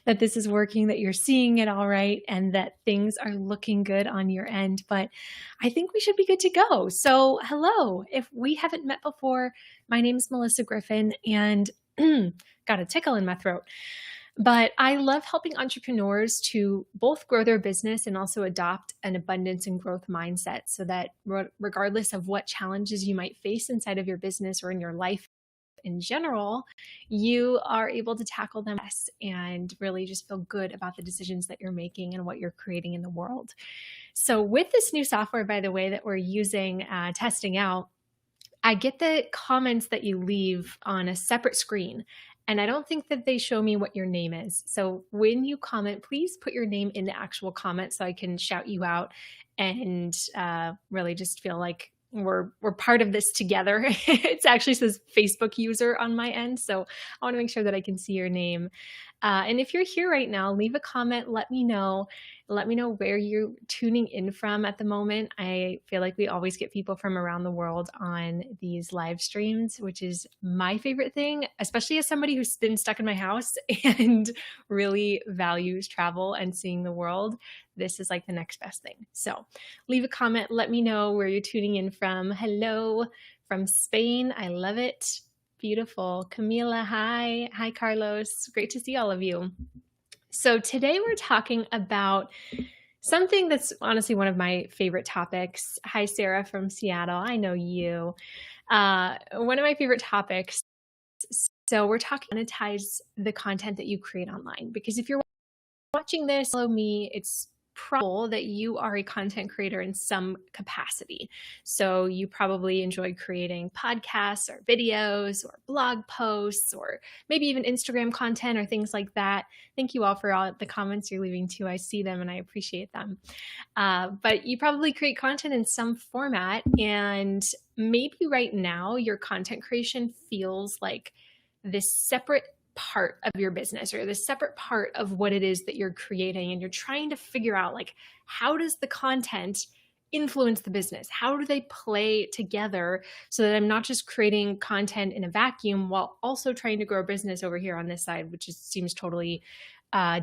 that this is working, that you're seeing it all right, and that things are looking good on your end. But I think we should be good to go. So hello, if we haven't met before, my name is Melissa Griffin, and got a tickle in my throat. But I love helping entrepreneurs to both grow their business and also adopt an abundance and growth mindset so that regardless of what challenges you might face inside of your business or in your life in general, you are able to tackle them and really just feel good about the decisions that you're making and what you're creating in the world. So with this new software, by the way, that we're using, testing out, I get the comments that you leave on a separate screen. And I don't think that they show me what your name is. So when you comment, please put your name in the actual comment so I can shout you out and really just feel like we're part of this together. It actually says Facebook user on my end. So I want to make sure that I can see your name. And if you're here right now, leave a comment. Let me know. Let me know where you're tuning in from at the moment. I feel like we always get people from around the world on these live streams, which is my favorite thing, especially as somebody who's been stuck in my house and really values travel and seeing the world. This is like the next best thing. So leave a comment. Let me know where you're tuning in from. Hello from Spain. I love it. Beautiful. Camila, hi. Hi, Carlos. Great to see all of you. So today we're talking about something that's honestly one of my favorite topics. Hi, Sarah from Seattle. I know you. One of my favorite topics. So we're talking monetize the content that you create online, because if you're watching this, follow me, it's probable that you are a content creator in some capacity. So you probably enjoy creating podcasts or videos or blog posts or maybe even Instagram content or things like that. Thank you all for all the comments you're leaving too. I see them and I appreciate them. But you probably create content in some format, and maybe right now your content creation feels like this separate part of your business or the separate part of what it is that you're creating, and you're trying to figure out, like, how does the content influence the business? How do they play together so that I'm not just creating content in a vacuum while also trying to grow a business over here on this side, which seems totally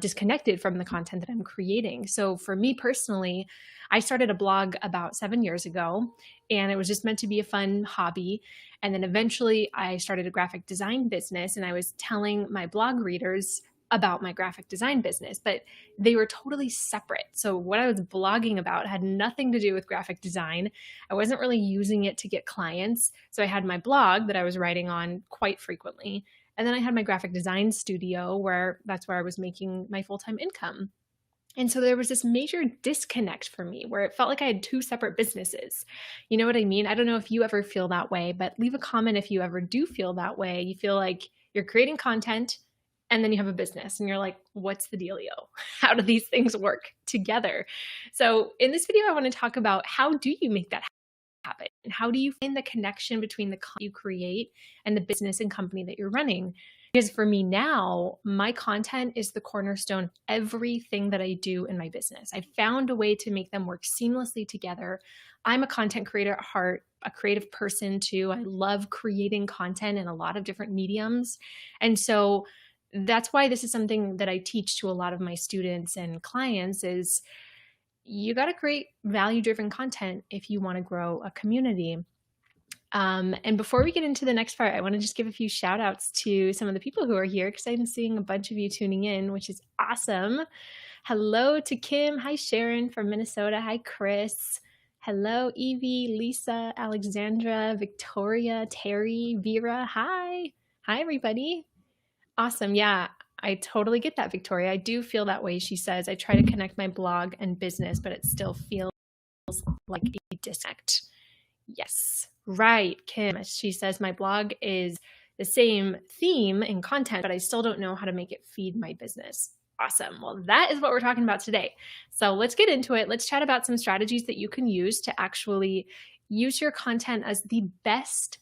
disconnected from the content that I'm creating. So for me personally, I started a blog about 7 years ago, and it was just meant to be a fun hobby. And then eventually I started a graphic design business, and I was telling my blog readers about my graphic design business, but they were totally separate. So what I was blogging about had nothing to do with graphic design. I wasn't really using it to get clients. So I had my blog that I was writing on quite frequently. And then I had my graphic design studio that's where I was making my full-time income. And so there was this major disconnect for me where it felt like I had two separate businesses. You know what I mean? I don't know if you ever feel that way, but leave a comment if you ever do feel that way. You feel like you're creating content and then you have a business and you're like, what's the dealio? How do these things work together? So in this video, I want to talk about, how do you make that happen? And how do you find the connection between the content you create and the business and company that you're running? Because for me now, my content is the cornerstone of everything that I do in my business. I found a way to make them work seamlessly together. I'm a content creator at heart, a creative person too. I love creating content in a lot of different mediums. And so that's why this is something that I teach to a lot of my students and clients is you got to create value-driven content if you want to grow a community. And before we get into the next part, I want to just give a few shout outs to some of the people who are here, because I'm seeing a bunch of you tuning in, which is awesome. Hello to Kim. Hi, Sharon from Minnesota. Hi, Chris. Hello, Evie, Lisa, Alexandra, Victoria, Terry, Vera. Hi. Hi, everybody. Awesome. Yeah, I totally get that, Victoria. I do feel that way. She says, I try to connect my blog and business, but it still feels like a disconnect. Yes, right, Kim. She says, my blog is the same theme and content, but I still don't know how to make it feed my business. Awesome. Well, that is what we're talking about today. So let's get into it. Let's chat about some strategies that you can use to actually use your content as the best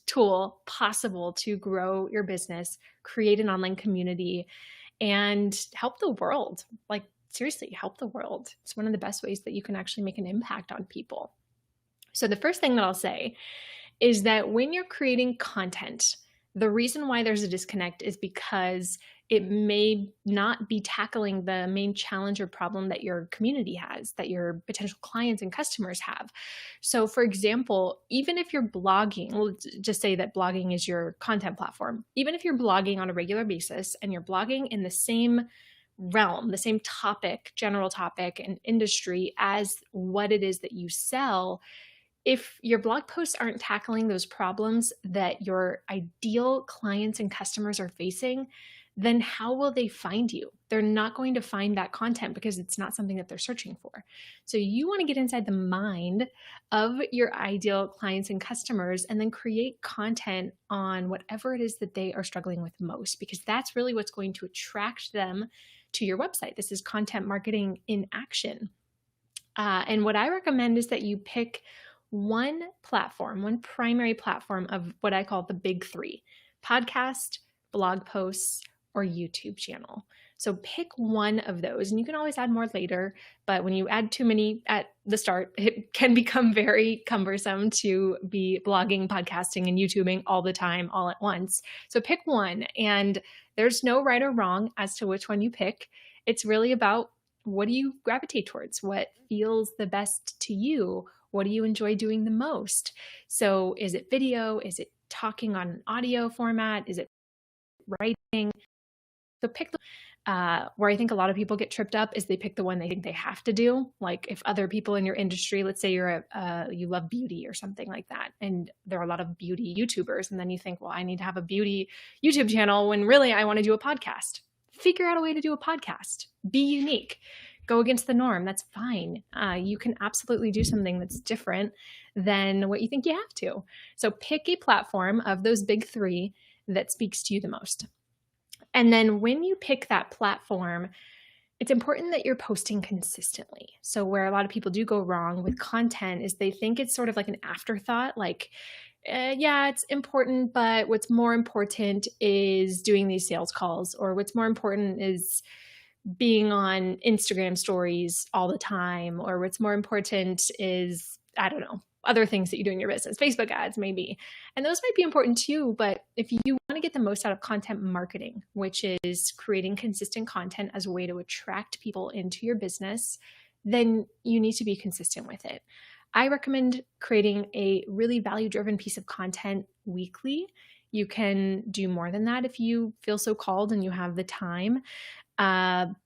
tool possible to grow your business, create an online community, and help the world. Like, seriously, help the world. It's one of the best ways that you can actually make an impact on people. So the first thing that I'll say is that when you're creating content, the reason why there's a disconnect is because it may not be tackling the main challenge or problem that your community has, that your potential clients and customers have. So for example, even if you're blogging, we'll just say that blogging is your content platform. Even if you're blogging on a regular basis and you're blogging in the same realm, the same topic, general topic and industry as what it is that you sell, if your blog posts aren't tackling those problems that your ideal clients and customers are facing, then how will they find you? They're not going to find that content because it's not something that they're searching for. So you want to get inside the mind of your ideal clients and customers and then create content on whatever it is that they are struggling with most, because that's really what's going to attract them to your website. This is content marketing in action. And what I recommend is that you pick one platform, one primary platform of what I call the big three: podcast, blog posts, or YouTube channel. So pick one of those, and you can always add more later, but when you add too many at the start, it can become very cumbersome to be blogging, podcasting, and YouTubing all the time, all at once. So pick one, and there's no right or wrong as to which one you pick. It's really about, what do you gravitate towards? What feels the best to you? What do you enjoy doing the most? So is it video? Is it talking on an audio format? Is it writing? So pick where I think a lot of people get tripped up is they pick the one they think they have to do. Like if other people in your industry, let's say you love beauty or something like that, and there are a lot of beauty YouTubers, and then you think, well, I need to have a beauty YouTube channel when really I want to do a podcast. Figure out a way to do a podcast. Be unique. Go against the norm. That's fine. You can absolutely do something that's different than what you think you have to. So pick a platform of those big three that speaks to you the most. And then when you pick that platform, it's important that you're posting consistently. So where a lot of people do go wrong with content is they think it's sort of like an afterthought, like, yeah, it's important, but what's more important is doing these sales calls, or what's more important is being on Instagram stories all the time, or what's more important is, I don't know, other things that you do in your business, Facebook ads maybe. And those might be important too, but if you want to get the most out of content marketing, which is creating consistent content as a way to attract people into your business, then you need to be consistent with it. I recommend creating a really value-driven piece of content weekly. You can do more than that if you feel so called and you have the time.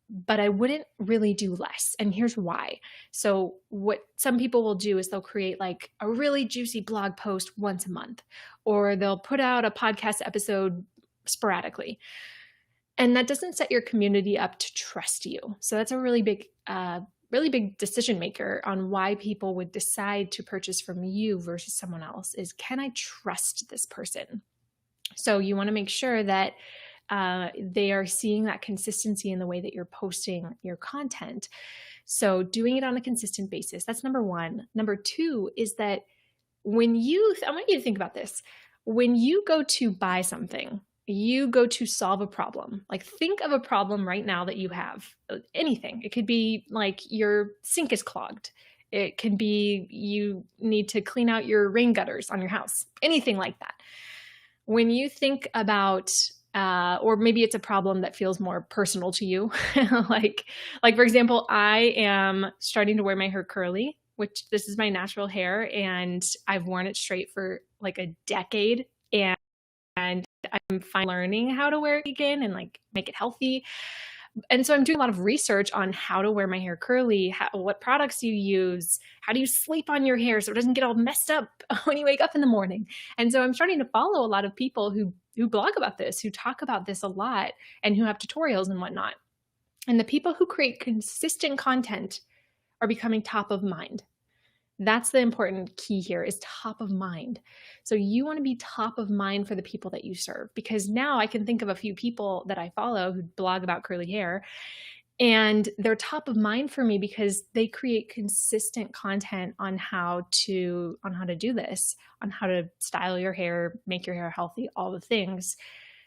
But I wouldn't really do less. And here's why. So what some people will do is they'll create like a really juicy blog post once a month, or they'll put out a podcast episode sporadically. And that doesn't set your community up to trust you. So that's a really big decision maker on why people would decide to purchase from you versus someone else is, can I trust this person? So you want to make sure that they are seeing that consistency in the way that you're posting your content. So doing it on a consistent basis, that's number one. Number two is that I want you to think about this. When you go to buy something, you go to solve a problem. Like think of a problem right now that you have, anything. It could be like your sink is clogged. It can be you need to clean out your rain gutters on your house, anything like that. When you think about or maybe it's a problem that feels more personal to you. like for example, I am starting to wear my hair curly, which this is my natural hair, and I've worn it straight for like a decade, and I'm finally learning how to wear it again and like make it healthy. And so I'm doing a lot of research on how to wear my hair curly, what products you use, how do you sleep on your hair so it doesn't get all messed up when you wake up in the morning. And so I'm starting to follow a lot of people who blog about this, who talk about this a lot, and who have tutorials and whatnot. And the people who create consistent content are becoming top of mind. That's the important key here, is top of mind. So you want to be top of mind for the people that you serve, because now I can think of a few people that I follow who blog about curly hair, and they're top of mind for me because they create consistent content on how to do this, on how to style your hair, make your hair healthy, all the things.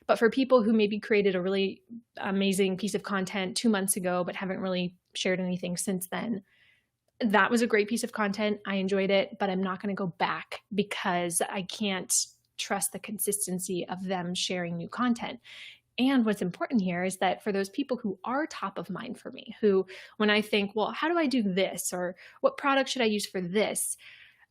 But for people who maybe created a really amazing piece of content 2 months ago, but haven't really shared anything since then, that was a great piece of content. I enjoyed it, but I'm not going to go back because I can't trust the consistency of them sharing new content. And what's important here is that for those people who are top of mind for me, who, when I think, well, how do I do this? Or what product should I use for this?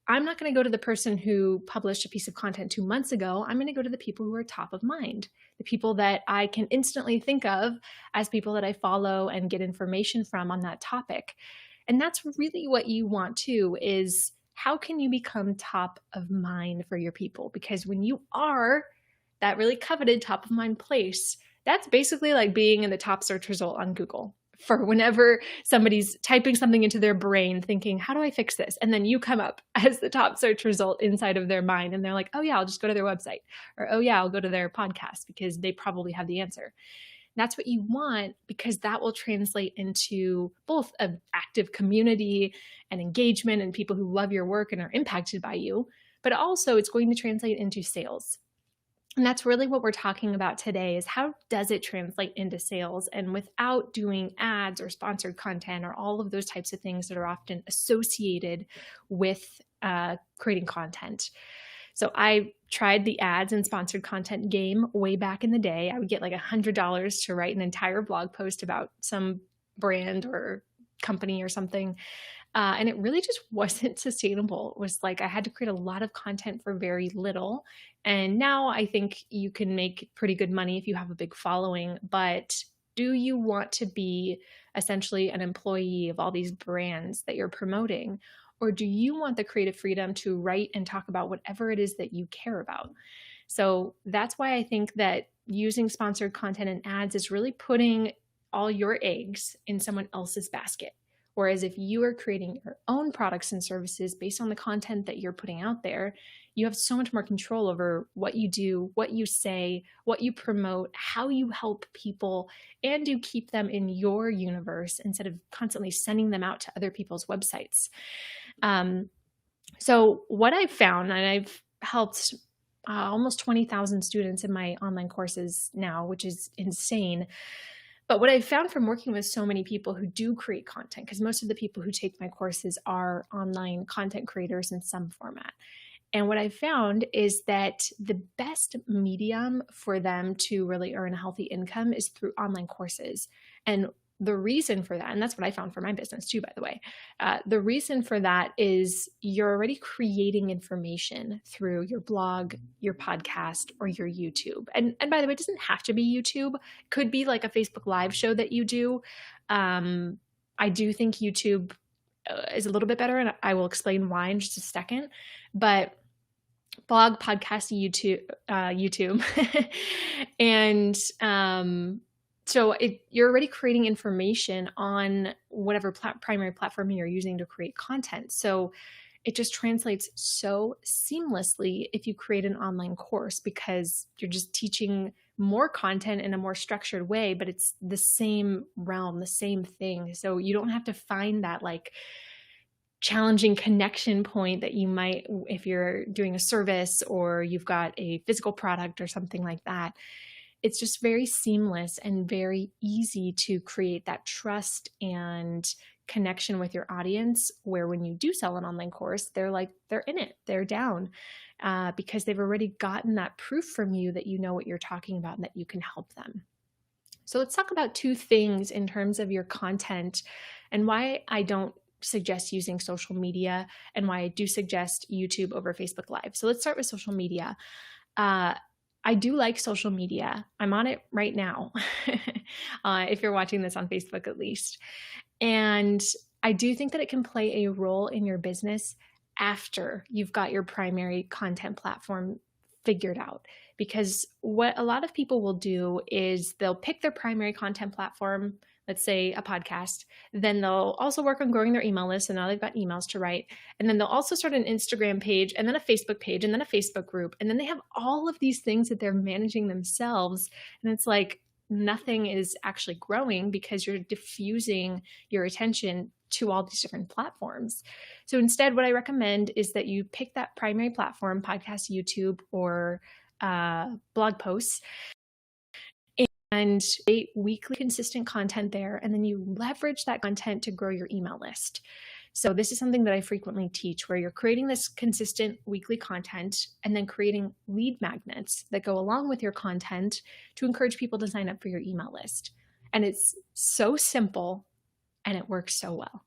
I'm not going to go to the person who published a piece of content 2 months ago. I'm going to go to the people who are top of mind, the people that I can instantly think of as people that I follow and get information from on that topic. And that's really what you want too, is how can you become top of mind for your people? Because when you are that really coveted top of mind place, that's basically like being in the top search result on Google. For whenever somebody's typing something into their brain thinking, how do I fix this? And then you come up as the top search result inside of their mind. And they're like, oh yeah, I'll just go to their website. Or, oh yeah, I'll go to their podcast because they probably have the answer. And that's what you want, because that will translate into both an active community and engagement and people who love your work and are impacted by you, but also it's going to translate into sales. And that's really what we're talking about today, is how does it translate into sales, and without doing ads or sponsored content or all of those types of things that are often associated with creating content. So I tried the ads and sponsored content game way back in the day. I would get like $100 to write an entire blog post about some brand or company or something. And it really just wasn't sustainable. It was like I had to create a lot of content for very little. And now I think you can make pretty good money if you have a big following. But do you want to be essentially an employee of all these brands that you're promoting? Or do you want the creative freedom to write and talk about whatever it is that you care about? So that's why I think that using sponsored content and ads is really putting all your eggs in someone else's basket. Whereas if you are creating your own products and services based on the content that you're putting out there, you have so much more control over what you do, what you say, what you promote, how you help people, and you keep them in your universe instead of constantly sending them out to other people's websites. So what I've found, and I've helped almost 20,000 students in my online courses now, which is insane. But what I've found from working with so many people who do create content, because most of the people who take my courses are online content creators in some format. And what I've found is that the best medium for them to really earn a healthy income is through online courses. And the reason for that, and that's what I found for my business too, by the way, the reason for that is you're already creating information through your blog, your podcast, or your YouTube. And by the way, it doesn't have to be YouTube. It could be like a Facebook Live show that you do. I do think YouTube is a little bit better, and I will explain why in just a second. But blog, podcast, YouTube, and so you're already creating information on whatever primary platform you're using to create content. So it just translates so seamlessly if you create an online course, because you're just teaching more content in a more structured way, but it's the same realm, the same thing. So you don't have to find that like challenging connection point that you might if you're doing a service or you've got a physical product or something like that. It's just very seamless and very easy to create that trust and connection with your audience, where when you do sell an online course, they're in it, they're down, because they've already gotten that proof from you that you know what you're talking about and that you can help them. So let's talk about two things in terms of your content and why I don't suggest using social media and why I do suggest YouTube over Facebook Live. So let's start with social media. I do like social media. I'm on it right now, if you're watching this on Facebook at least. And I do think that it can play a role in your business after you've got your primary content platform figured out. Because what a lot of people will do is they'll pick their primary content platform, let's say a podcast, then they'll also work on growing their email list. So now they've got emails to write. And then they'll also start an Instagram page and then a Facebook page and then a Facebook group. And then they have all of these things that they're managing themselves. And it's like nothing is actually growing because you're diffusing your attention to all these different platforms. So instead, what I recommend is that you pick that primary platform, podcast, YouTube, or blog posts, and create weekly consistent content there. And then you leverage that content to grow your email list. So this is something that I frequently teach, where you're creating this consistent weekly content and then creating lead magnets that go along with your content to encourage people to sign up for your email list. And it's so simple and it works so well.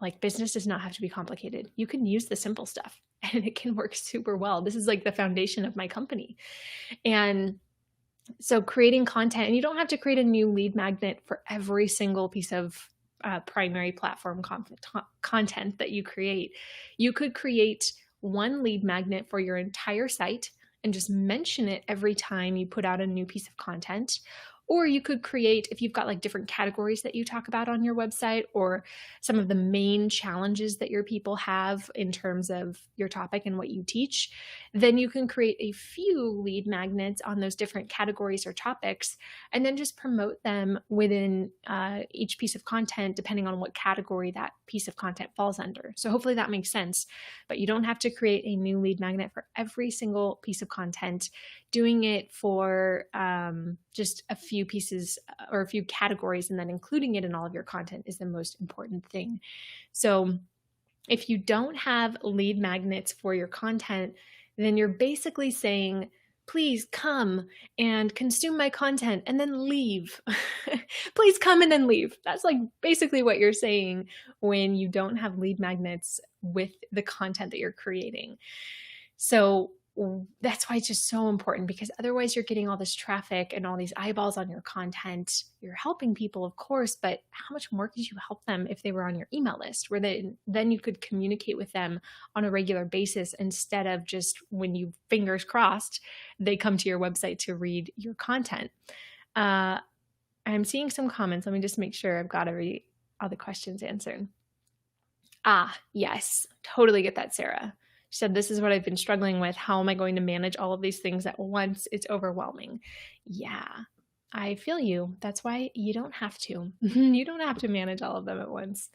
Like, business does not have to be complicated. You can use the simple stuff and it can work super well. This is like the foundation of my company. And so creating content, and you don't have to create a new lead magnet for every single piece of primary platform content that you create. You could create one lead magnet for your entire site and just mention it every time you put out a new piece of content. Or you could create, if you've got like different categories that you talk about on your website, or some of the main challenges that your people have in terms of your topic and what you teach, then you can create a few lead magnets on those different categories or topics, and then just promote them within each piece of content, depending on what category that piece of content falls under. So hopefully that makes sense, but you don't have to create a new lead magnet for every single piece of content. Doing it for just a few pieces or a few categories and then including it in all of your content is the most important thing. So if you don't have lead magnets for your content, then you're basically saying, please come and consume my content and then leave. Please come and then leave. That's like basically what you're saying when you don't have lead magnets with the content that you're creating. So that's why it's just so important, because otherwise you're getting all this traffic and all these eyeballs on your content. You're helping people, of course, but how much more could you help them if they were on your email list, where then you could communicate with them on a regular basis instead of just when you, fingers crossed, they come to your website to read your content. I'm seeing some comments. Let me just make sure I've got all the questions answered. Yes, totally get that, Sarah. She said, this is what I've been struggling with. How am I going to manage all of these things at once? It's overwhelming. Yeah, I feel you. That's why you don't have to. You don't have to manage all of them at once.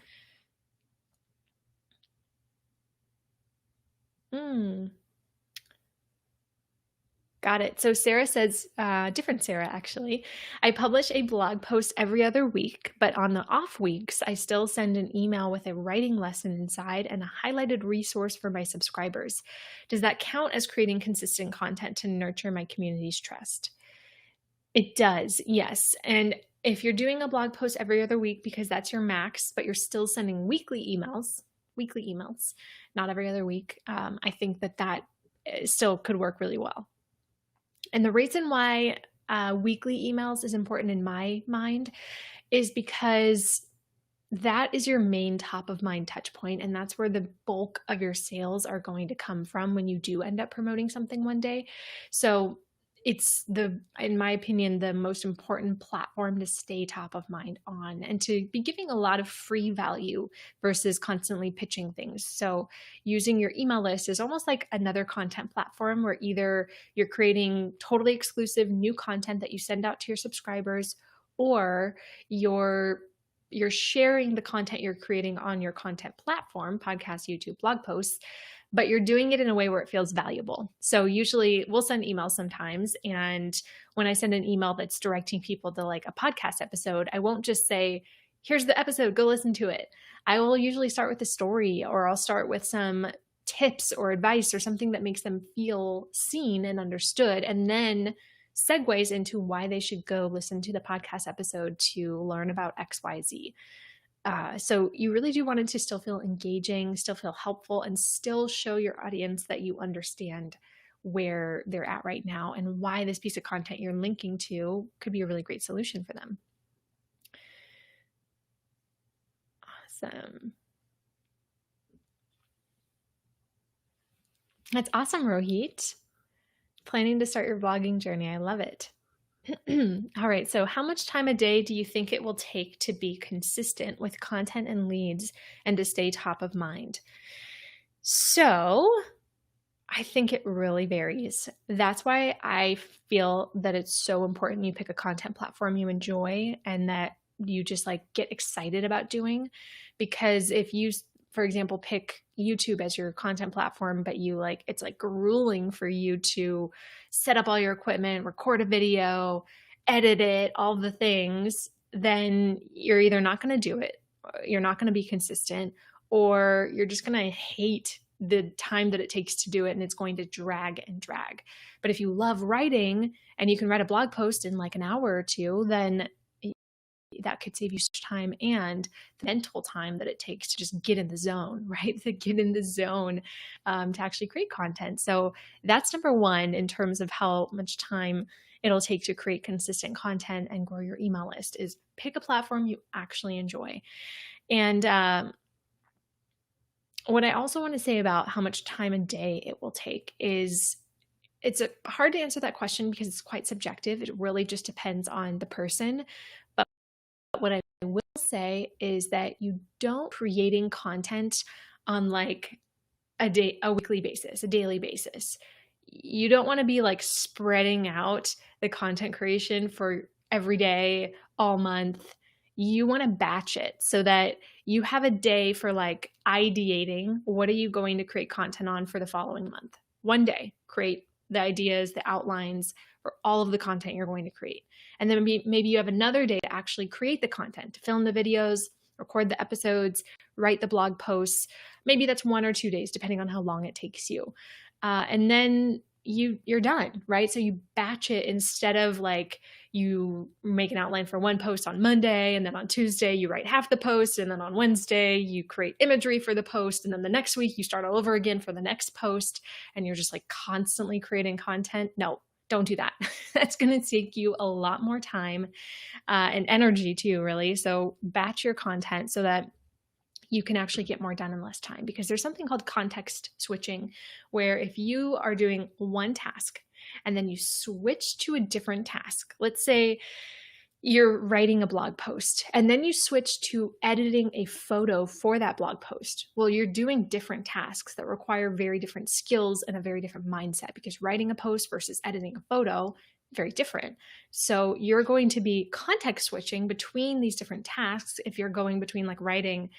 Got it. So Sarah says, different Sarah actually, I publish a blog post every other week, but on the off weeks, I still send an email with a writing lesson inside and a highlighted resource for my subscribers. Does that count as creating consistent content to nurture my community's trust? It does, yes. And if you're doing a blog post every other week because that's your max, but you're still sending weekly emails, not every other week, I think that still could work really well. And the reason why weekly emails is important in my mind is because that is your main top of mind touch point. And that's where the bulk of your sales are going to come from when you do end up promoting something one day. So it's in my opinion, the most important platform to stay top of mind on and to be giving a lot of free value versus constantly pitching things. So using your email list is almost like another content platform where either you're creating totally exclusive new content that you send out to your subscribers, or you're sharing the content you're creating on your content platform, podcast, YouTube, blog posts, but you're doing it in a way where it feels valuable. So usually we'll send emails sometimes. And when I send an email that's directing people to like a podcast episode, I won't just say, here's the episode, go listen to it. I will usually start with a story, or I'll start with some tips or advice or something that makes them feel seen and understood, and then segues into why they should go listen to the podcast episode to learn about XYZ. So you really do want it to still feel engaging, still feel helpful, and still show your audience that you understand where they're at right now and why this piece of content you're linking to could be a really great solution for them. Awesome. That's awesome, Rohit. Planning to start your vlogging journey. I love it. All right. So how much time a day do you think it will take to be consistent with content and leads and to stay top of mind? So I think it really varies. That's why I feel that it's so important you pick a content platform you enjoy and that you just like get excited about doing. Because if you, for example, pick YouTube as your content platform, but it's like grueling for you to set up all your equipment, record a video, edit it, all the things, then you're either not going to do it, you're not going to be consistent, or you're just going to hate the time that it takes to do it, and it's going to drag and drag. But if you love writing and you can write a blog post in like an hour or two, then that could save you time and the mental time that it takes to just get in the zone, right? To get in the zone to actually create content. So that's number one in terms of how much time it'll take to create consistent content and grow your email list, is pick a platform you actually enjoy. And what I also want to say about how much time a day it will take is it's hard to answer that question because it's quite subjective. It really just depends on the person. But what I will say is that you don't creating content on like a weekly basis, a daily basis. You don't want to be like spreading out the content creation for every day, all month. You want to batch it so that you have a day for like ideating. What are you going to create content on for the following month? One day, create the ideas, the outlines for all of the content you're going to create. And then maybe you have another day to actually create the content, to film the videos, record the episodes, write the blog posts. Maybe that's 1 or 2 days, depending on how long it takes you. And then you're done, right? So you batch it instead of like you make an outline for one post on Monday, and then on Tuesday you write half the post, and then on Wednesday you create imagery for the post, and then the next week you start all over again for the next post, and you're just like constantly creating content. No, don't do that. That's going to take you a lot more time and energy too, really. So batch your content so that you can actually get more done in less time, because there's something called context switching, where if you are doing one task and then you switch to a different task, let's say you're writing a blog post and then you switch to editing a photo for that blog post. Well, you're doing different tasks that require very different skills and a very different mindset, because writing a post versus editing a photo, very different. So you're going to be context switching between these different tasks if you're going between like writing,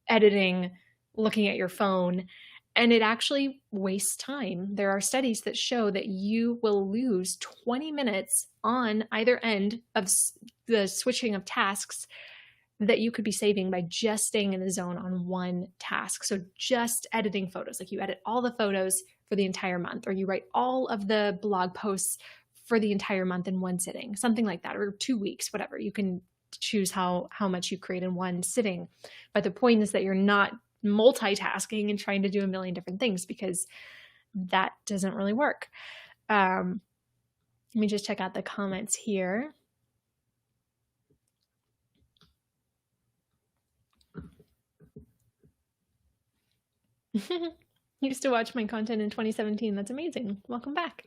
editing, looking at your phone, and it actually wastes time. There are studies that show that you will lose 20 minutes on either end of the switching of tasks that you could be saving by just staying in the zone on one task. So just editing photos, like you edit all the photos for the entire month, or you write all of the blog posts for the entire month in one sitting, something like that, or 2 weeks, whatever. You can choose how much you create in one sitting. But the point is that you're not multitasking and trying to do a million different things, because that doesn't really work. Let me just check out the comments here. Used to watch my content in 2017. That's amazing. Welcome back.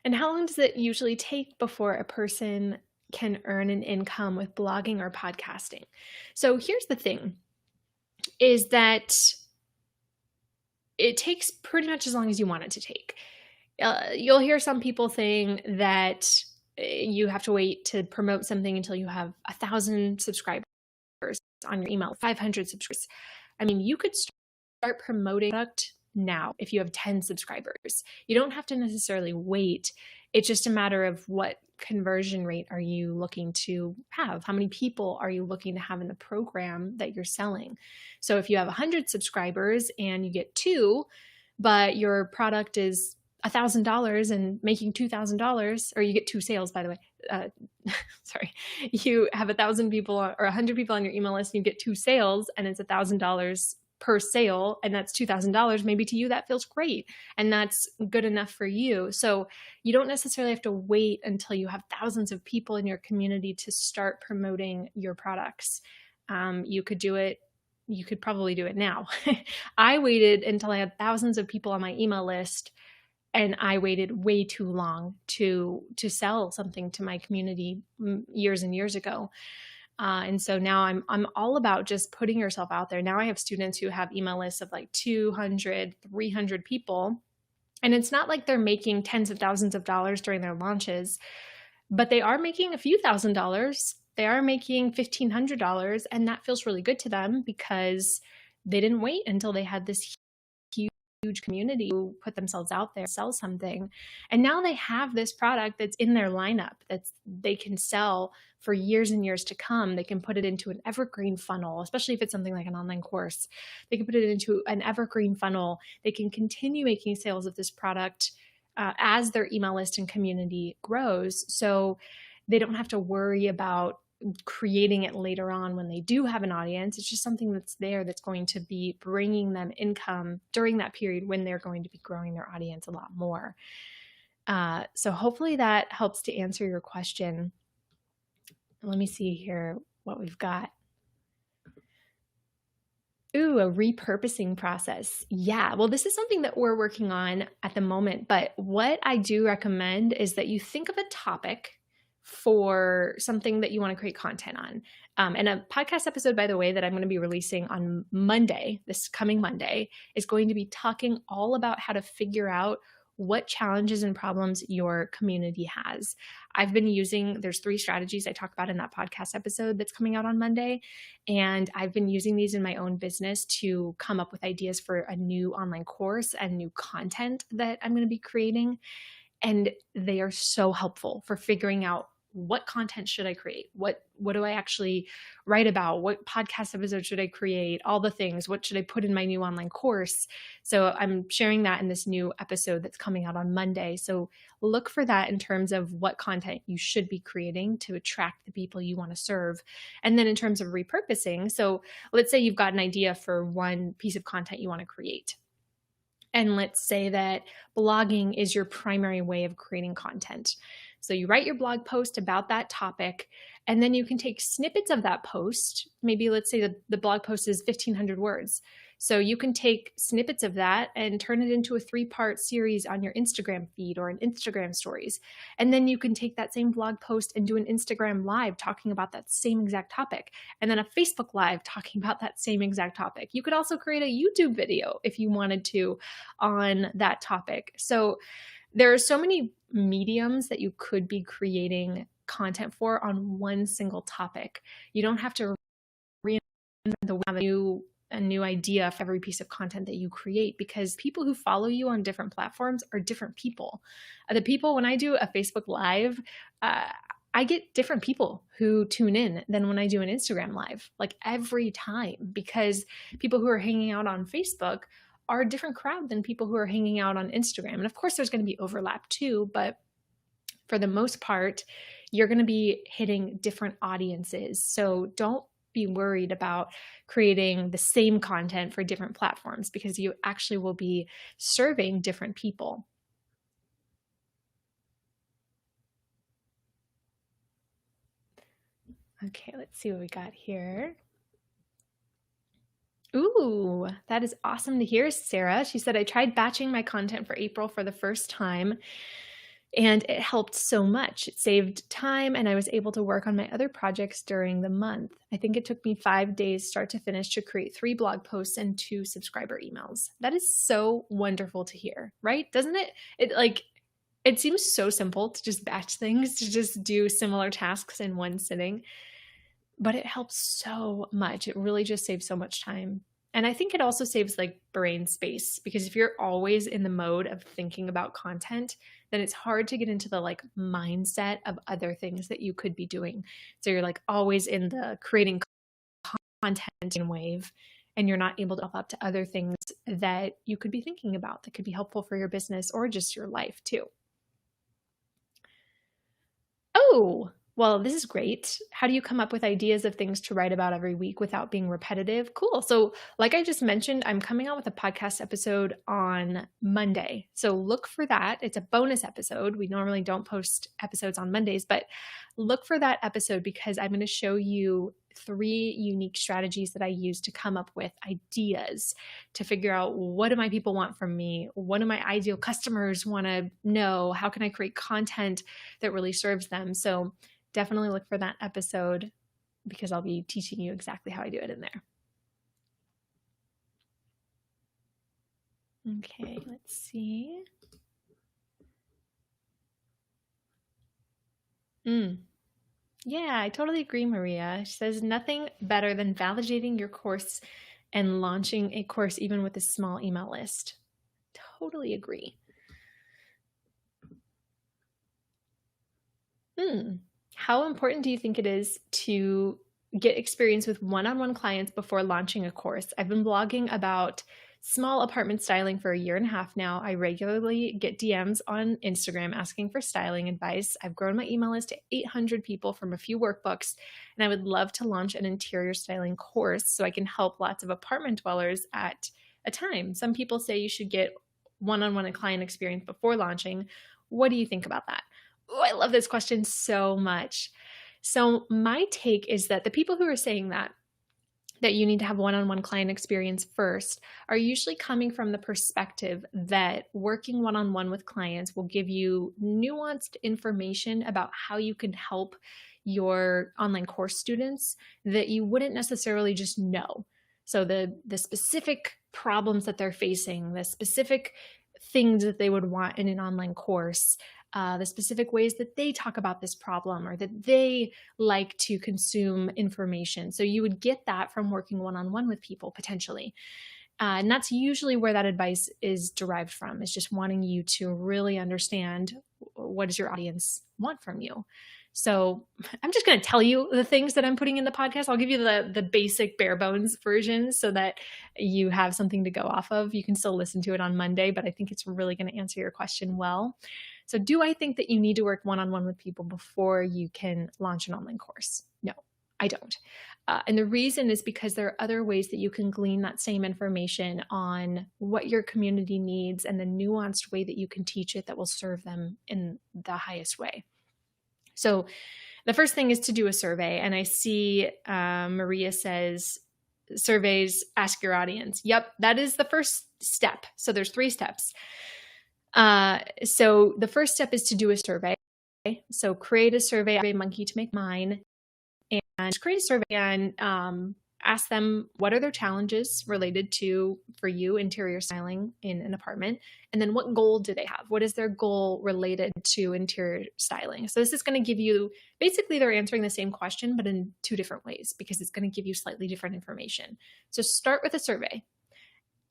And how long does it usually take before a person can earn an income with blogging or podcasting? So here's the thing, is that it takes pretty much as long as you want it to take. You'll hear some people saying that you have to wait to promote something until you have 1,000 subscribers on your email, 500 subscribers. I mean, you could start promoting product now if you have 10 subscribers. You don't have to necessarily wait. It's just a matter of what conversion rate are you looking to have? How many people are you looking to have in the program that you're selling? So if you have 100 subscribers and you get 2, but your product is $1,000 and making $2,000, or you get 2 sales, by the way. Sorry, you have 1,000 people or 100 people on your email list and you get 2 sales, and it's $1,000 per sale, and that's $2,000. Maybe to you that feels great, and that's good enough for you. So you don't necessarily have to wait until you have thousands of people in your community to start promoting your products. You could do it. You could probably do it now. I waited until I had thousands of people on my email list, and I waited way too long to sell something to my community years and years ago. And so now I'm all about just putting yourself out there. Now I have students who have email lists of like 200, 300 people. And it's not like they're making tens of thousands of dollars during their launches, but they are making a few $1,000s. They are making $1,500, and that feels really good to them because they didn't wait until they had this huge community who put themselves out there, sell something, and now they have this product that's in their lineup that's they can sell for years and years to come. They can put it into an evergreen funnel, especially if it's something like an online course. They can put it into an evergreen funnel. They can continue making sales of this product as their email list and community grows. So they don't have to worry about creating it later on when they do have an audience. It's just something that's there that's going to be bringing them income during that period when they're going to be growing their audience a lot more. So hopefully that helps to answer your question. Let me see here what we've got. Ooh, a repurposing process. Yeah, well, this is something that we're working on at the moment, but what I do recommend is that you think of a topic for something that you want to create content on. And a podcast episode, by the way, that I'm going to be releasing on Monday, this coming Monday, is going to be talking all about how to figure out what challenges and problems your community has. I've been there's 3 strategies I talk about in that podcast episode that's coming out on Monday. And I've been using these in my own business to come up with ideas for a new online course and new content that I'm going to be creating. And they are so helpful for figuring out what content should I create? What do I actually write about? What podcast episode should I create? All the things. What should I put in my new online course? So I'm sharing that in this new episode that's coming out on Monday. So look for that in terms of what content you should be creating to attract the people you want to serve. And then in terms of repurposing, so let's say you've got an idea for one piece of content you want to create. And let's say that blogging is your primary way of creating content. So you write your blog post about that topic, and then you can take snippets of that post. Maybe let's say the blog post is 1,500 words. So you can take snippets of that and turn it into a 3-part series on your Instagram feed or an Instagram stories. And then you can take that same blog post and do an Instagram live talking about that same exact topic, and then a Facebook live talking about that same exact topic. You could also create a YouTube video if you wanted to on that topic. So there are so many mediums that you could be creating content for on one single topic. You don't have to reinvent the wheel, a new idea for every piece of content that you create, because people who follow you on different platforms are different people. The people, when I do a Facebook Live, I get different people who tune in than when I do an Instagram Live, like every time, because people who are hanging out on Facebook are a different crowd than people who are hanging out on Instagram. And of course, there's going to be overlap too, but for the most part, you're going to be hitting different audiences. So don't be worried about creating the same content for different platforms, because you actually will be serving different people. Okay, let's see what we got here. Ooh, that is awesome to hear, Sarah. She said, I tried batching my content for April for the first time, and it helped so much. It saved time, and I was able to work on my other projects during the month. I think it took me 5 days start to finish to create 3 blog posts and 2 subscriber emails. That is so wonderful to hear, right? Doesn't it? It seems so simple to just batch things, to just do similar tasks in one sitting, but it helps so much. It really just saves so much time. And I think it also saves like brain space, because if you're always in the mode of thinking about content, then it's hard to get into the like mindset of other things that you could be doing. So you're like always in the creating content wave, and you're not able to up to other things that you could be thinking about that could be helpful for your business or just your life too. Oh, well, this is great. How do you come up with ideas of things to write about every week without being repetitive? Cool. So like I just mentioned, I'm coming out with a podcast episode on Monday. So look for that. It's a bonus episode. We normally don't post episodes on Mondays, but look for that episode, because I'm going to show you 3 unique strategies that I use to come up with ideas to figure out, what do my people want from me? What do my ideal customers want to know? How can I create content that really serves them? So definitely look for that episode, because I'll be teaching you exactly how I do it in there. Okay, let's see. Yeah, I totally agree, Maria. She says, nothing better than validating your course and launching a course even with a small email list. totally agree. How important do you think it is to get experience with one-on-one clients before launching a course? I've been blogging about small apartment styling for a year and a half now. I regularly get DMs on Instagram asking for styling advice. I've grown my email list to 800 people from a few workbooks, and I would love to launch an interior styling course so I can help lots of apartment dwellers at a time. Some people say you should get one-on-one client experience before launching. What do you think about that? Oh, I love this question so much. So my take is that the people who are saying that you need to have one-on-one client experience first are usually coming from the perspective that working one-on-one with clients will give you nuanced information about how you can help your online course students that you wouldn't necessarily just know. So the specific problems that they're facing, the specific things that they would want in an online course, the specific ways that they talk about this problem or that they like to consume information. So you would get that from working one-on-one with people potentially. And that's usually where that advice is derived from, is just wanting you to really understand what does your audience want from you. So I'm just going to tell you the things that I'm putting in the podcast. I'll give you the basic bare bones version so that you have something to go off of. You can still listen to it on Monday, but I think it's really going to answer your question well. So do I think that you need to work one-on-one with people before you can launch an online course? No, I don't. And the reason is because there are other ways that you can glean that same information on what your community needs and the nuanced way that you can teach it that will serve them in the highest way. So the first thing is to do a survey. And I see Maria says, surveys, ask your audience. Yep, that is the first step. So there's 3 steps. So the first step is to do a survey. So create a survey monkey to make mine, and create a survey and ask them what are their challenges related to, for you, interior styling in an apartment, and then what goal do they have? What is their goal related to interior styling? So this is going to give you, basically they're answering the same question, but in 2 different ways because it's going to give you slightly different information. So start with a survey.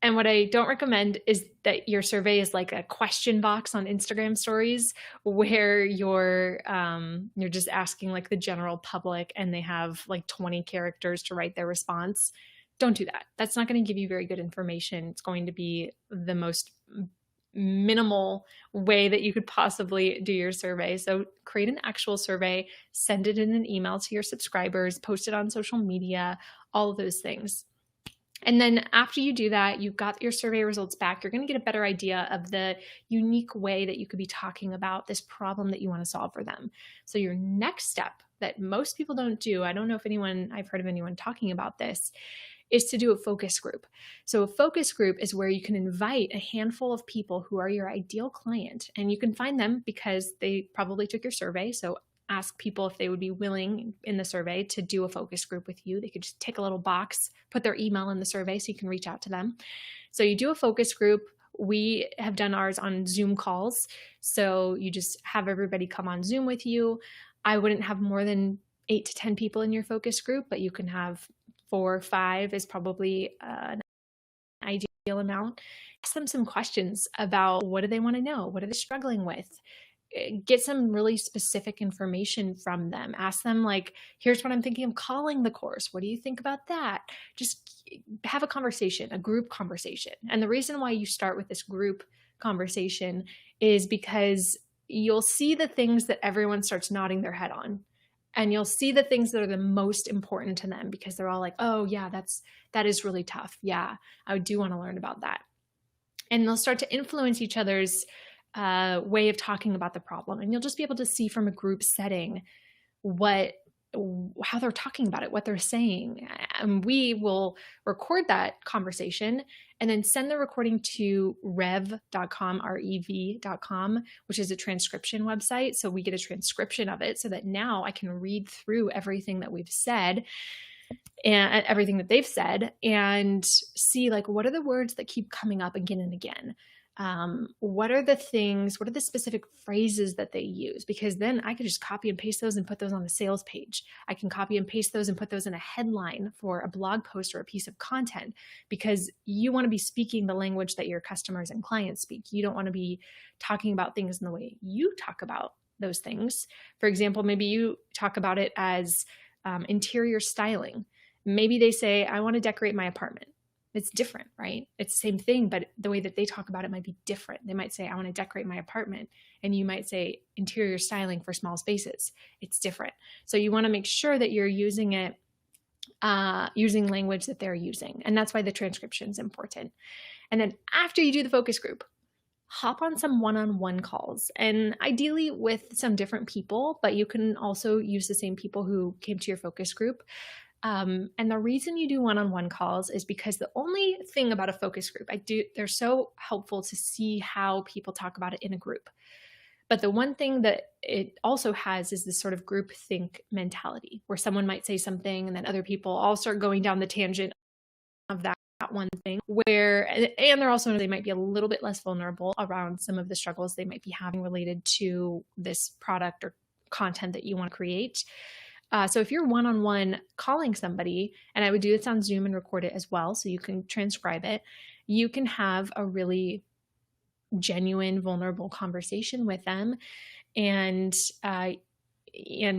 And what I don't recommend is that your survey is like a question box on Instagram stories where you're just asking like the general public and they have like 20 characters to write their response. Don't do that. That's not going to give you very good information. It's going to be the most minimal way that you could possibly do your survey. So create an actual survey, send it in an email to your subscribers, post it on social media, all of those things. And then after you do that, you've got your survey results back, you're going to get a better idea of the unique way that you could be talking about this problem that you want to solve for them. So your next step that most people don't do, I don't know if I've heard of anyone talking about this, is to do a focus group. So a focus group is where you can invite a handful of people who are your ideal client, and you can find them because they probably took your survey. So ask people if they would be willing in the survey to do a focus group with you. They could just tick a little box, put their email in the survey so you can reach out to them. So you do a focus group. We have done ours on Zoom calls. So you just have everybody come on Zoom with you. I wouldn't have more than 8 to 10 people in your focus group, but you can have 4 or 5 is probably an ideal amount. Ask them some questions about what do they want to know? What are they struggling with? Get some really specific information from them. Ask them like, here's what I'm thinking of calling the course. What do you think about that? Just have a conversation, a group conversation. And the reason why you start with this group conversation is because you'll see the things that everyone starts nodding their head on. And you'll see the things that are the most important to them because they're all like, oh yeah, that is really tough. Yeah, I do want to learn about that. And they'll start to influence each other's way of talking about the problem. And you'll just be able to see from a group setting how they're talking about it, what they're saying. And we will record that conversation and then send the recording to rev.com, rev.com, which is a transcription website. So we get a transcription of it so that now I can read through everything that we've said and everything that they've said and see like, what are the words that keep coming up again and again? what are the specific phrases that they use? Because then I could just copy and paste those and put those on the sales page. I can copy and paste those and put those in a headline for a blog post or a piece of content, because you want to be speaking the language that your customers and clients speak. You don't want to be talking about things in the way you talk about those things. For example, maybe you talk about it as interior styling. Maybe they say, I want to decorate my apartment. It's different, right? It's the same thing, but the way that they talk about it might be different. They might say, I want to decorate my apartment. And you might say interior styling for small spaces. It's different. So you want to make sure that you're using it, using language that they're using. And that's why the transcription is important. And then after you do the focus group, hop on some one-on-one calls, and ideally with some different people, but you can also use the same people who came to your focus group. And the reason you do one-on-one calls is because the only thing about a focus group, they're so helpful to see how people talk about it in a group. But the one thing that it also has is this sort of group think mentality, where someone might say something and then other people all start going down the tangent of that one thing, and they might be a little bit less vulnerable around some of the struggles they might be having related to this product or content that you want to create. So if you're one-on-one calling somebody, and I would do this on Zoom and record it as well, so you can transcribe it, you can have a really genuine, vulnerable conversation with them, and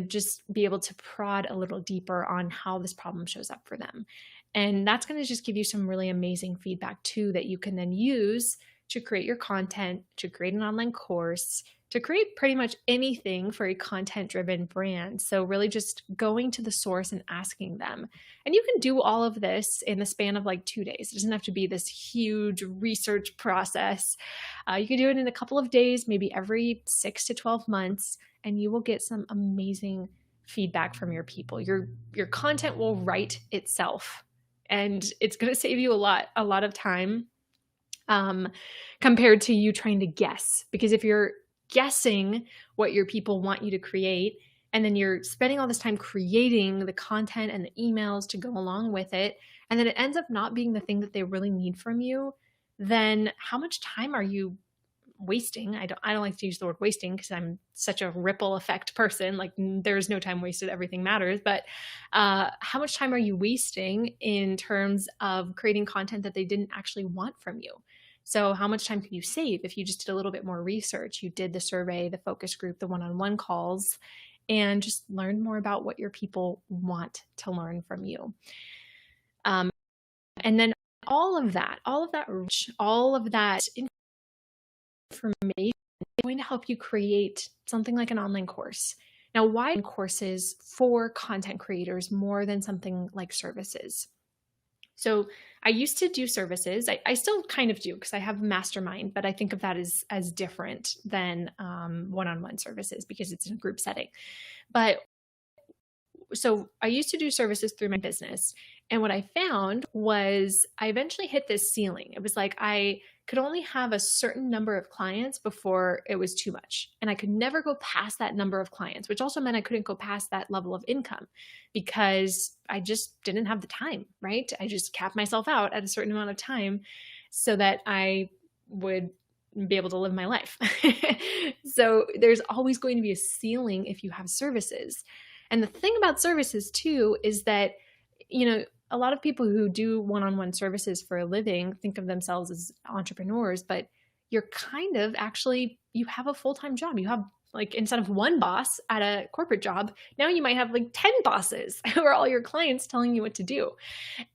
just be able to prod a little deeper on how this problem shows up for them. And that's going to just give you some really amazing feedback too, that you can then use to create your content, to create an online course, to create pretty much anything for a content-driven brand. So really just going to the source and asking them. And you can do all of this in the span of like 2 days. It doesn't have to be this huge research process. You can do it in a couple of days, maybe every 6 to 12 months, and you will get some amazing feedback from your people. Your content will write itself, and it's going to save you a lot of time compared to you trying to guess. Because if you're guessing what your people want you to create, and then you're spending all this time creating the content and the emails to go along with it, and then it ends up not being the thing that they really need from you, then how much time are you wasting? I don't like to use the word wasting because I'm such a ripple effect person. Like, there's no time wasted, everything matters. But how much time are you wasting in terms of creating content that they didn't actually want from you? So how much time could you save if you just did a little bit more research? You did the survey, the focus group, the one-on-one calls, and just learn more about what your people want to learn from you. And then all of that information is going to help you create something like an online course. Now, why courses for content creators more than something like services? So I used to do services. I still kind of do because I have a mastermind, but I think of that as different than one-on-one services because it's in a group setting. But so I used to do services through my business. And what I found was I eventually hit this ceiling. It was like I could only have a certain number of clients before it was too much. And I could never go past that number of clients, which also meant I couldn't go past that level of income because I just didn't have the time, right? I just capped myself out at a certain amount of time so that I would be able to live my life. So there's always going to be a ceiling if you have services. And the thing about services too is that, a lot of people who do one-on-one services for a living think of themselves as entrepreneurs, but you're kind of you have a full-time job. You have, like, instead of one boss at a corporate job, now you might have like 10 bosses who are all your clients telling you what to do.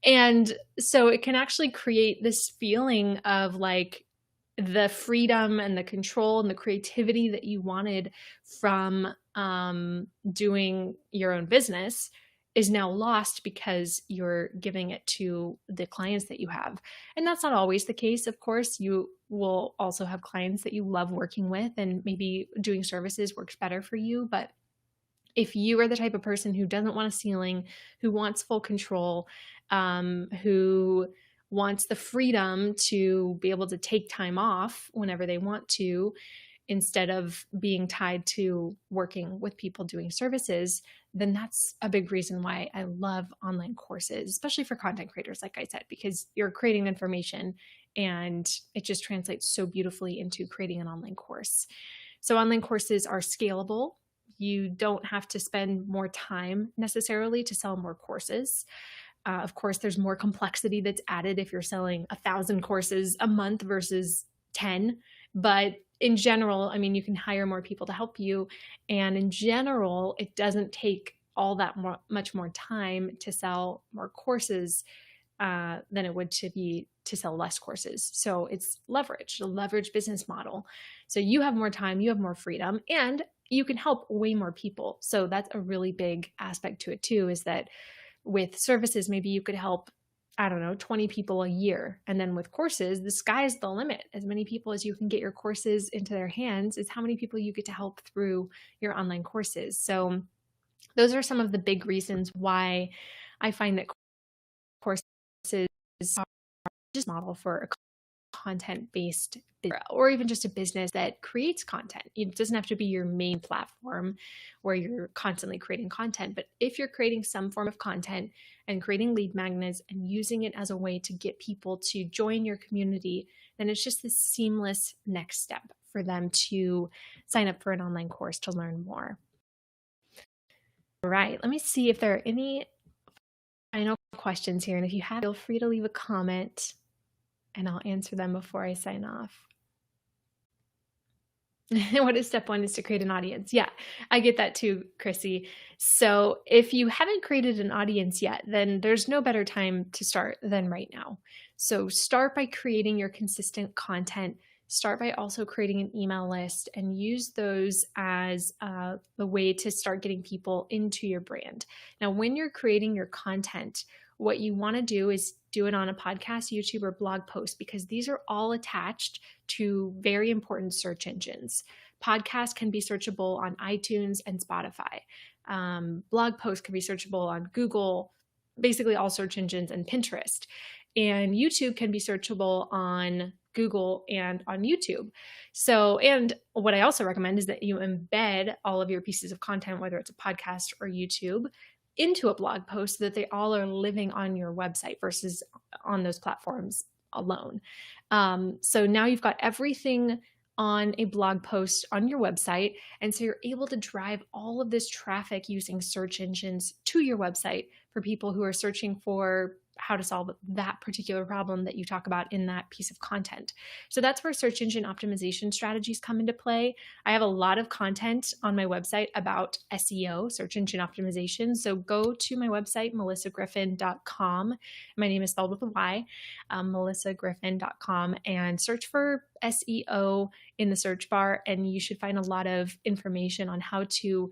And so it can actually create this feeling of like the freedom and the control and the creativity that you wanted from doing your own business is now lost because you're giving it to the clients that you have. And that's not always the case. Of course, you will also have clients that you love working with, and maybe doing services works better for you. But if you are the type of person who doesn't want a ceiling, who wants full control, who wants the freedom to be able to take time off whenever they want to, instead of being tied to working with people doing services, then that's a big reason why I love online courses, especially for content creators, like I said, because you're creating information and it just translates so beautifully into creating an online course. So online courses are scalable. You don't have to spend more time necessarily to sell more courses. Of course, there's more complexity that's added if you're selling 1,000 courses a month versus 10. But in general, I mean, you can hire more people to help you. And in general, it doesn't take all that much more time to sell more courses than it would to sell less courses. So it's leverage, a leverage business model. So you have more time, you have more freedom, and you can help way more people. So that's a really big aspect to it too, is that with services, maybe you could help, I don't know, 20 people a year. And then with courses, the sky's the limit. As many people as you can get your courses into their hands is how many people you get to help through your online courses. So those are some of the big reasons why I find that courses are just model for a content-based business, or even just a business that creates content. It doesn't have to be your main platform where you're constantly creating content, but if you're creating some form of content and creating lead magnets and using it as a way to get people to join your community, then it's just this seamless next step for them to sign up for an online course to learn more. All right, let me see if there are any final questions here. And if you have, feel free to leave a comment and I'll answer them before I sign off. What is step one is to create an audience. Yeah, I get that too, Chrissy. So if you haven't created an audience yet, then there's no better time to start than right now. So start by creating your consistent content. Start by also creating an email list and use those as the way to start getting people into your brand. Now, when you're creating your content, what you want to do is do it on a podcast, YouTube, or blog post, because these are all attached to very important search engines. Podcasts can be searchable on iTunes and Spotify. Blog posts can be searchable on Google, basically all search engines, and Pinterest. And YouTube can be searchable on Google and on YouTube. So, and what I also recommend is that you embed all of your pieces of content, whether it's a podcast or YouTube, into a blog post so that they all are living on your website versus on those platforms alone. So now you've got everything on a blog post on your website. And so you're able to drive all of this traffic using search engines to your website for people who are searching for how to solve that particular problem that you talk about in that piece of content. So that's where search engine optimization strategies come into play. I have a lot of content on my website about SEO, search engine optimization. So go to my website, melissagriffin.com. My name is spelled with a Y, melissagriffin.com, and search for SEO in the search bar, and you should find a lot of information on how to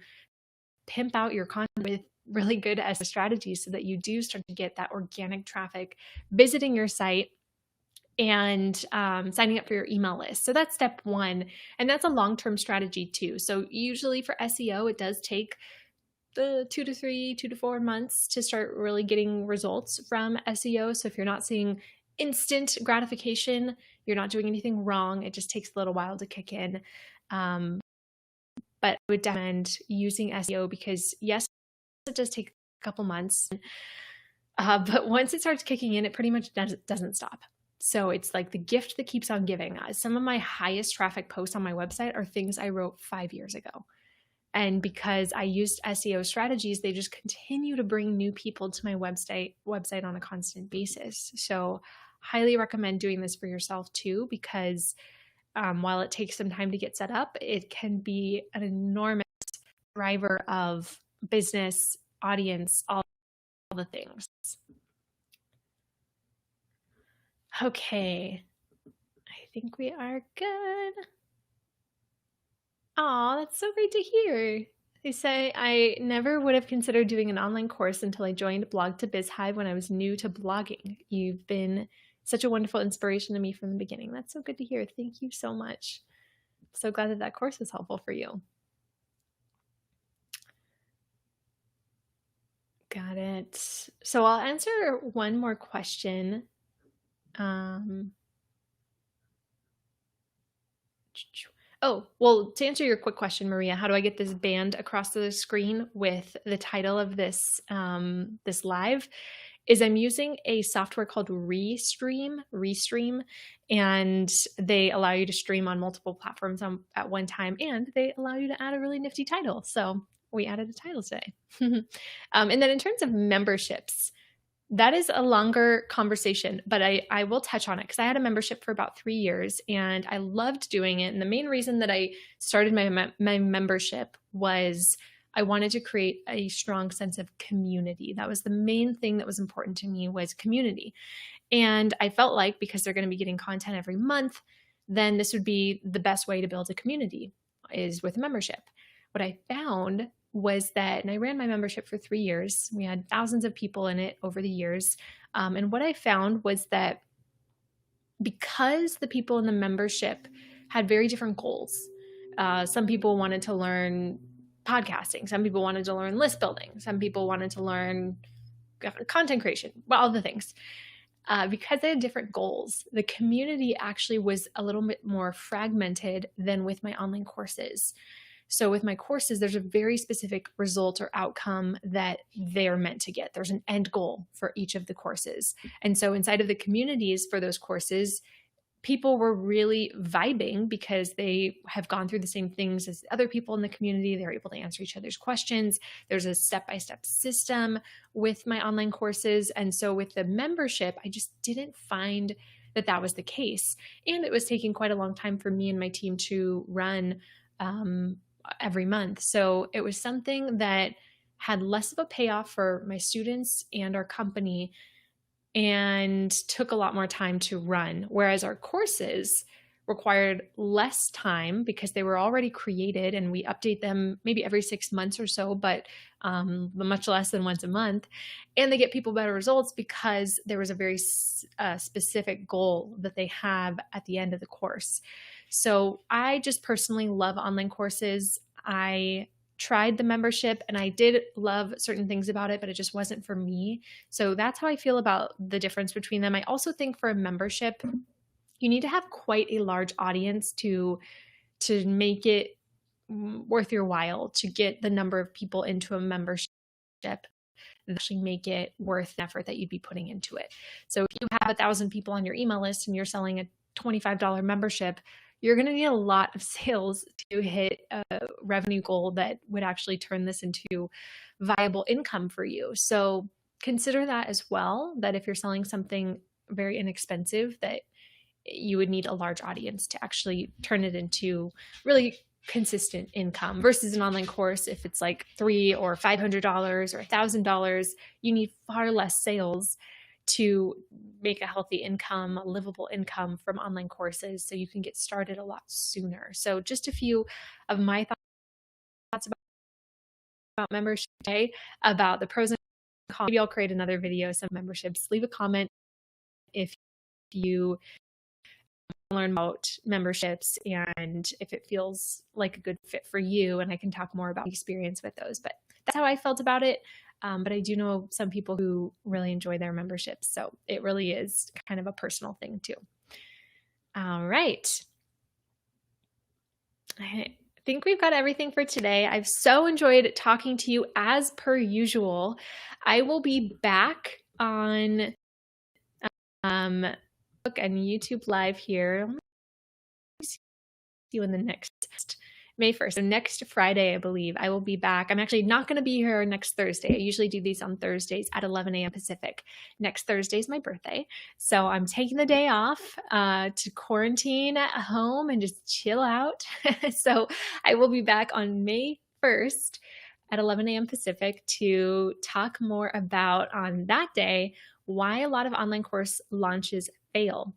pimp out your content with really good SEO strategies so that you do start to get that organic traffic visiting your site and signing up for your email list. So that's step one. And that's a long-term strategy too. So usually for SEO, it does take the 2 to 4 months to start really getting results from SEO. So if you're not seeing instant gratification, you're not doing anything wrong. It just takes a little while to kick in. But I would recommend using SEO because yes, it does take a couple months, but once it starts kicking in, it pretty much doesn't stop. So it's like the gift that keeps on giving. Some of my highest traffic posts on my website are things I wrote 5 years ago. And because I used SEO strategies, they just continue to bring new people to my website on a constant basis. So highly recommend doing this for yourself too, because while it takes some time to get set up, it can be an enormous driver of business, audience, all the things. Okay, I think we are good. Oh, that's so great to hear. They say, I never would have considered doing an online course until I joined Blog to BizHive when I was new to blogging. You've been such a wonderful inspiration to me from the beginning. That's so good to hear. Thank you so much. So glad that that course was helpful for you. Got it. So I'll answer one more question. Oh, well, to answer your quick question, Maria, how do I get this band across the screen with the title of this, this live? is I'm using a software called Restream, and they allow you to stream on multiple platforms at one time, and they allow you to add a really nifty title. So we added a title today. And then in terms of memberships, that is a longer conversation, but I will touch on it because I had a membership for about 3 years and I loved doing it. And the main reason that I started my membership was I wanted to create a strong sense of community. That was the main thing that was important to me, was community. And I felt like because they're going to be getting content every month, then this would be the best way to build a community, is with a membership. What I found was that, and I ran my membership for 3 years. We had thousands of people in it over the years. And what I found was that because the people in the membership had very different goals, some people wanted to learn podcasting, some people wanted to learn list building, some people wanted to learn content creation, well, all the things. Because they had different goals, the community actually was a little bit more fragmented than with my online courses. So with my courses, there's a very specific result or outcome that they're meant to get. There's an end goal for each of the courses. And so inside of the communities for those courses, people were really vibing because they have gone through the same things as other people in the community. They're able to answer each other's questions. There's a step-by-step system with my online courses. And so with the membership, I just didn't find that that was the case. And it was taking quite a long time for me and my team to run every month. So it was something that had less of a payoff for my students and our company and took a lot more time to run. Whereas our courses required less time because they were already created and we update them maybe every 6 months or so, but much less than once a month. And they get people better results because there was a very specific goal that they have at the end of the course. So I just personally love online courses. I tried the membership and I did love certain things about it, but it just wasn't for me. So that's how I feel about the difference between them. I also think for a membership, you need to have quite a large audience to make it worth your while to get the number of people into a membership that actually make it worth the effort that you'd be putting into it. So if you have 1,000 people on your email list and you're selling a $25 membership, you're going to need a lot of sales to hit a revenue goal that would actually turn this into viable income for you. So consider that as well, that if you're selling something very inexpensive, that you would need a large audience to actually turn it into really consistent income versus an online course. If it's like $300 or $500 or $1,000, you need far less sales to make a healthy income, a livable income from online courses, so you can get started a lot sooner. So just a few of my thoughts about membership today, about the pros and cons. Maybe I'll create another video, some memberships. Leave a comment if you learn about memberships and if it feels like a good fit for you, and I can talk more about experience with those. But that's how I felt about it. But I do know some people who really enjoy their memberships. So it really is kind of a personal thing too. All right. I think we've got everything for today. I've so enjoyed talking to you as per usual. I will be back on Facebook and YouTube Live here. Let me see you in the next May 1st. So next Friday, I believe, I will be back. I'm actually not going to be here next Thursday. I usually do these on Thursdays at 11 a.m. Pacific. Next Thursday is my birthday. So I'm taking the day off to quarantine at home and just chill out. So I will be back on May 1st at 11 a.m. Pacific to talk more about, on that day, why a lot of online course launches fail,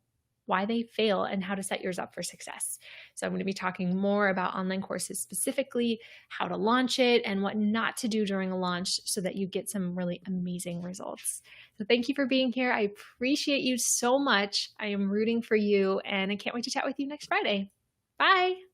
why they fail, and how to set yours up for success. So I'm going to be talking more about online courses specifically, how to launch it, and what not to do during a launch so that you get some really amazing results. So thank you for being here. I appreciate you so much. I am rooting for you, and I can't wait to chat with you next Friday. Bye.